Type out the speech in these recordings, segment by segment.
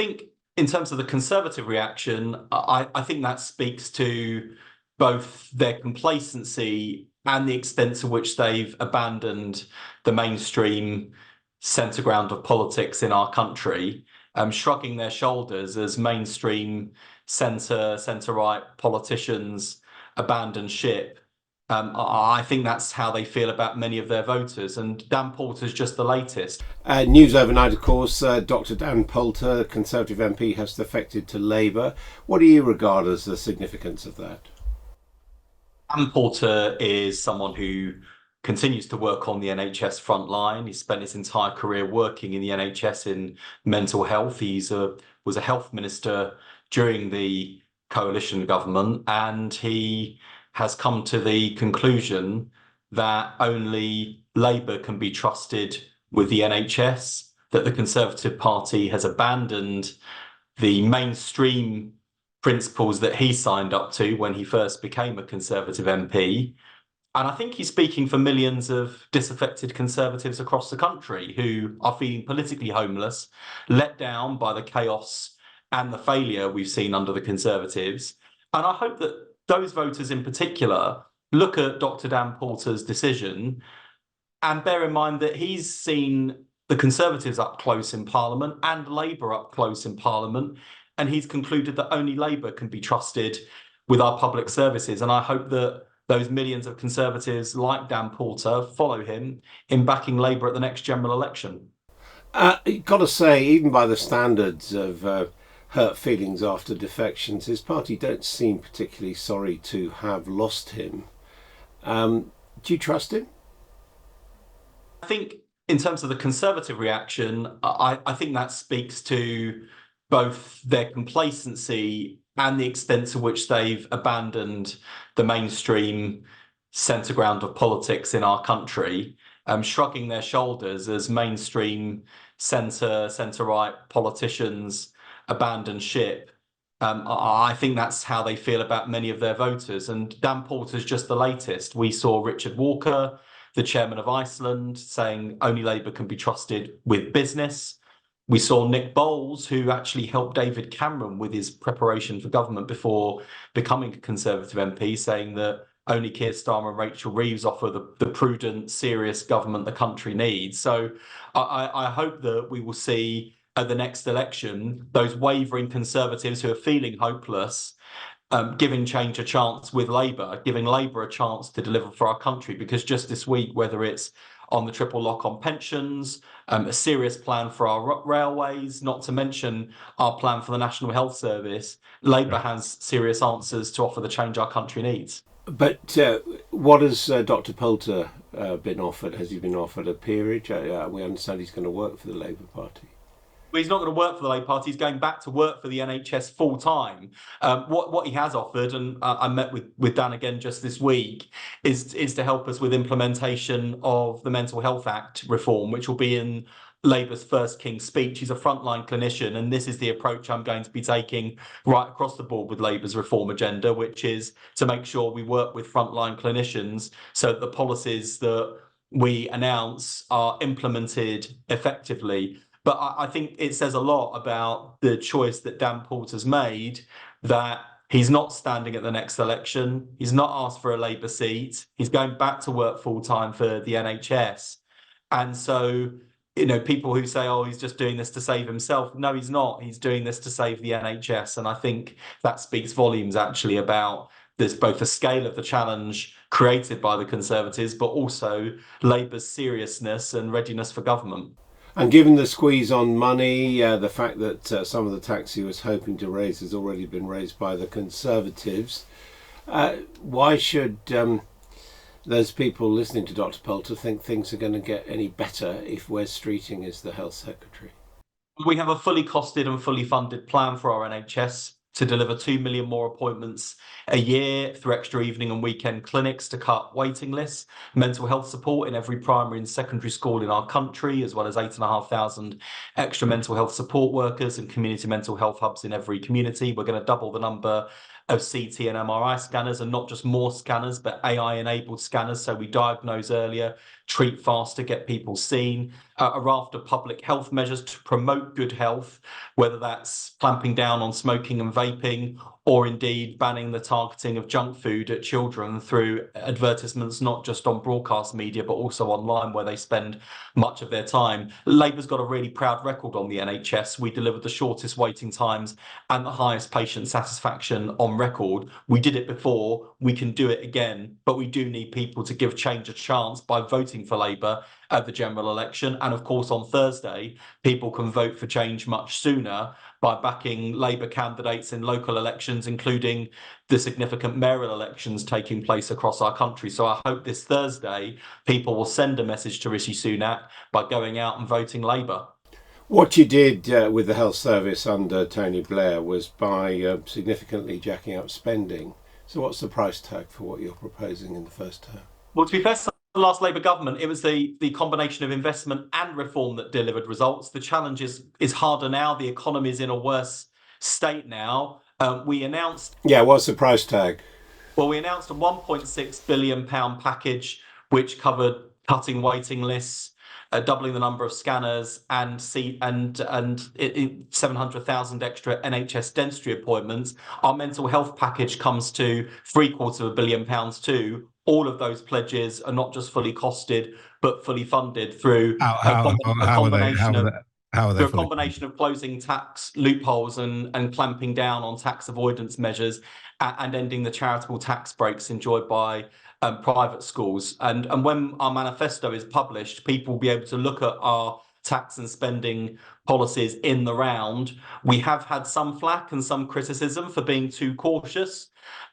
think in terms of the Conservative reaction, I think that speaks to both their complacency and the extent to which they've abandoned the mainstream centre ground of politics in our country, shrugging their shoulders as mainstream centre-right politicians abandon ship. I think that's how they feel about many of their voters, and Dan Poulter's just the latest. News overnight, of course, Dr. Dan Poulter, Conservative MP, has defected to Labour. What do you regard as the significance of that? Dan Poulter is someone who continues to work on the NHS front line. He spent his entire career working in the NHS in mental health. Was a Health Minister during the coalition government, and he has come to the conclusion that only Labour can be trusted with the NHS, that the Conservative Party has abandoned the mainstream principles that he signed up to when he first became a Conservative MP. And I think he's speaking for millions of disaffected Conservatives across the country who are feeling politically homeless, let down by the chaos and the failure we've seen under the Conservatives. And I hope that those voters in particular look at Dr. Dan Poulter's decision and bear in mind that he's seen the Conservatives up close in Parliament and Labour up close in Parliament, and he's concluded that only Labour can be trusted with our public services. And I hope that those millions of Conservatives like Dan Poulter follow him in backing Labour at the next general election. You've got to say, even by the standards of hurt feelings after defections, his party don't seem particularly sorry to have lost him. Do you trust him? I think in terms of the Conservative reaction, I think that speaks to both their complacency and the extent to which they've abandoned the mainstream centre ground of politics in our country, shrugging their shoulders as mainstream centre-right politicians abandon ship. I think that's how they feel about many of their voters, and Dan Poulter's just the latest. We saw Richard Walker, the chairman of Iceland, saying only Labour can be trusted with business. We saw Nick Bowles, who actually helped David Cameron with his preparation for government before becoming a Conservative MP, saying that only Keir Starmer and Rachel Reeves offer the prudent, serious government the country needs. So I hope that we will see at the next election those wavering Conservatives who are feeling hopeless giving change a chance with Labour, giving Labour a chance to deliver for our country. Because just this week, whether it's on the triple lock on pensions, a serious plan for our railways, not to mention our plan for the National Health Service, Labour has serious answers to offer the change our country needs. But what has Dr. Poulter been offered? Has he been offered a peerage? We understand he's going to work for the Labour Party. Well, he's not going to work for the Labour Party. He's going back to work for the NHS full time. What he has offered, and I met with Dan again just this week, is to help us with implementation of the Mental Health Act reform, which will be in Labour's first King's Speech. He's a frontline clinician, and this is the approach I'm going to be taking right across the board with Labour's reform agenda, which is to make sure we work with frontline clinicians so that the policies that we announce are implemented effectively. But I think it says a lot about the choice that Dan Poulter's made, that he's not standing at the next election. He's not asked for a Labour seat. He's going back to work full time for the NHS. And so, people who say, oh, he's just doing this to save himself. No, he's not. He's doing this to save the NHS. And I think that speaks volumes actually about there's both the scale of the challenge created by the Conservatives, but also Labour's seriousness and readiness for government. And given the squeeze on money, the fact that some of the tax he was hoping to raise has already been raised by the Conservatives, why should those people listening to Dr. Poulter think things are going to get any better if Wes Streeting is the Health Secretary? We have a fully costed and fully funded plan for our NHS. to deliver 2 million more appointments a year through extra evening and weekend clinics to cut waiting lists, mental health support in every primary and secondary school in our country, as well as 8,500 extra mental health support workers and community mental health hubs in every community. We're going to double the number of CT and MRI scanners, and not just more scanners, but AI-enabled scanners, so we diagnose earlier, treat faster, get people seen. A raft of public health measures to promote good health, whether that's clamping down on smoking and vaping, or indeed banning the targeting of junk food at children through advertisements, not just on broadcast media, but also online, where they spend much of their time. Labour's got a really proud record on the NHS. We delivered the shortest waiting times and the highest patient satisfaction on record. We did it before, we can do it again, but we do need people to give change a chance by voting for Labour at the general election. And of course, on Thursday, people can vote for change much sooner by backing Labour candidates in local elections, including the significant mayoral elections taking place across our country. So I hope this Thursday, people will send a message to Rishi Sunak by going out and voting Labour. What you did with the health service under Tony Blair was by significantly jacking up spending. So what's the price tag for what you're proposing in the first term? Well, to be fair, the last Labour government, it was the combination of investment and reform that delivered results. The challenge is harder now. The economy is in a worse state now. We announced... Yeah, what's the price tag? Well, we announced a £1.6 billion package, which covered cutting waiting lists, doubling the number of scanners, and 700,000 extra NHS dentistry appointments. Our mental health package comes to £750 million too. All of those pledges are not just fully costed, but fully funded through a combination of closing tax loopholes and clamping down on tax avoidance measures and ending the charitable tax breaks enjoyed by private schools. And when our manifesto is published, people will be able to look at our tax and spending policies in the round. We have had some flack and some criticism for being too cautious,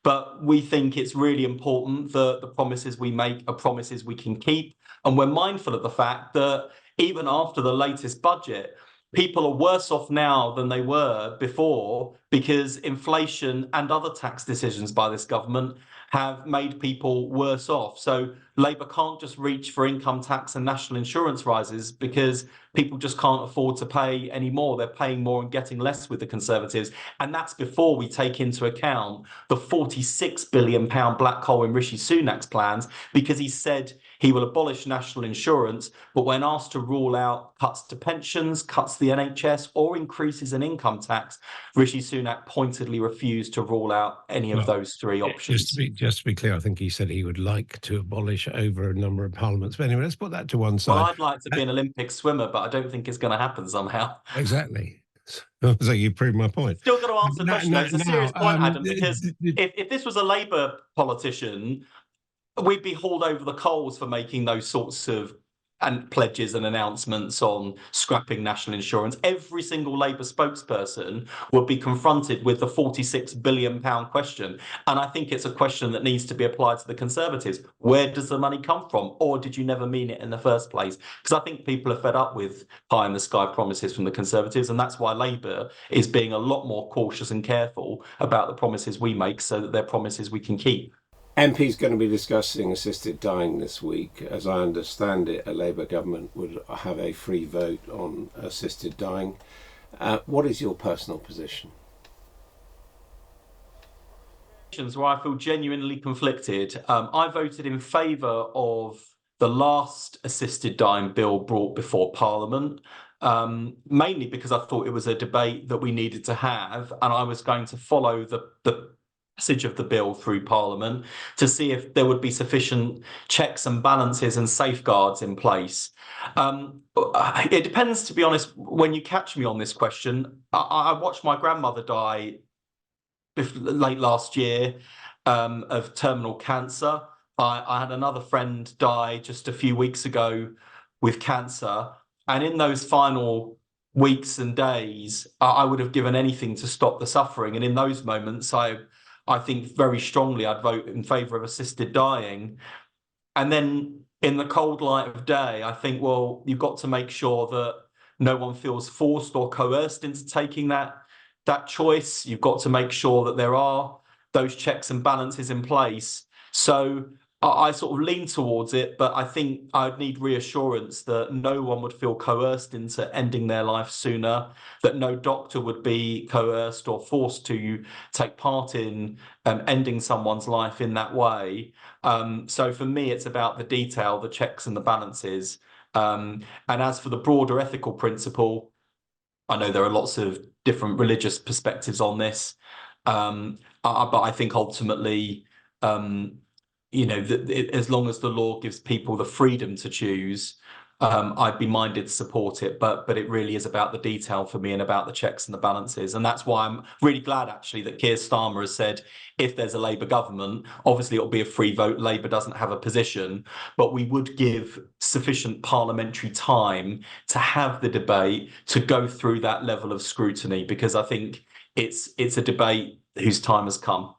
but we think it's really important that the promises we make are promises we can keep. And we're mindful of the fact that even after the latest budget, people are worse off now than they were before, because inflation and other tax decisions by this government have made people worse off. So Labour can't just reach for income tax and national insurance rises, because people just can't afford to pay any more. They're paying more and getting less with the Conservatives. And that's before we take into account the £46 billion black hole in Rishi Sunak's plans, because he said he will abolish national insurance, but when asked to rule out cuts to pensions, cuts to the NHS, or increases in income tax, Rishi Sunak pointedly refused to rule out any of those three options. Just to be clear, I think he said he would like to abolish over a number of parliaments. But anyway, let's put that to one side. Well, I'd like to be an Olympic swimmer, but I don't think it's going to happen somehow. Exactly. So you proved my point. Still got to answer the question. It's a serious point, Adam, because if this was a Labour politician, we'd be hauled over the coals for making those sorts of pledges and announcements on scrapping national insurance. Every single Labour spokesperson would be confronted with the £46 billion question. And I think it's a question that needs to be applied to the Conservatives. Where does the money come from? Or did you never mean it in the first place? Because I think people are fed up with pie-in-the-sky promises from the Conservatives, and that's why Labour is being a lot more cautious and careful about the promises we make, so that they're promises we can keep. MP's going to be discussing assisted dying this week. As I understand it, a Labour government would have a free vote on assisted dying. What is your personal position? Where I feel genuinely conflicted. I voted in favour of the last assisted dying bill brought before Parliament, mainly because I thought it was a debate that we needed to have, and I was going to follow the passage of the bill through Parliament to see if there would be sufficient checks and balances and safeguards in place. It depends, to be honest, when you catch me on this question. I watched my grandmother die late last year of terminal cancer. I had another friend die just a few weeks ago with cancer. And in those final weeks and days, I would have given anything to stop the suffering. And in those moments, I think very strongly I'd vote in favour of assisted dying. And then in the cold light of day, I think, well, you've got to make sure that no one feels forced or coerced into taking that that choice. You've got to make sure that there are those checks and balances in place. So I sort of lean towards it, but I think I'd need reassurance that no one would feel coerced into ending their life sooner, that no doctor would be coerced or forced to take part in ending someone's life in that way. So for me, it's about the detail, the checks and the balances. And as for the broader ethical principle, I know there are lots of different religious perspectives on this, but I think ultimately, as long as the law gives people the freedom to choose, I'd be minded to support it. But it really is about the detail for me and about the checks and the balances. And that's why I'm really glad, actually, that Keir Starmer has said if there's a Labour government, obviously it'll be a free vote. Labour doesn't have a position, but we would give sufficient parliamentary time to have the debate, to go through that level of scrutiny, because I think it's a debate whose time has come.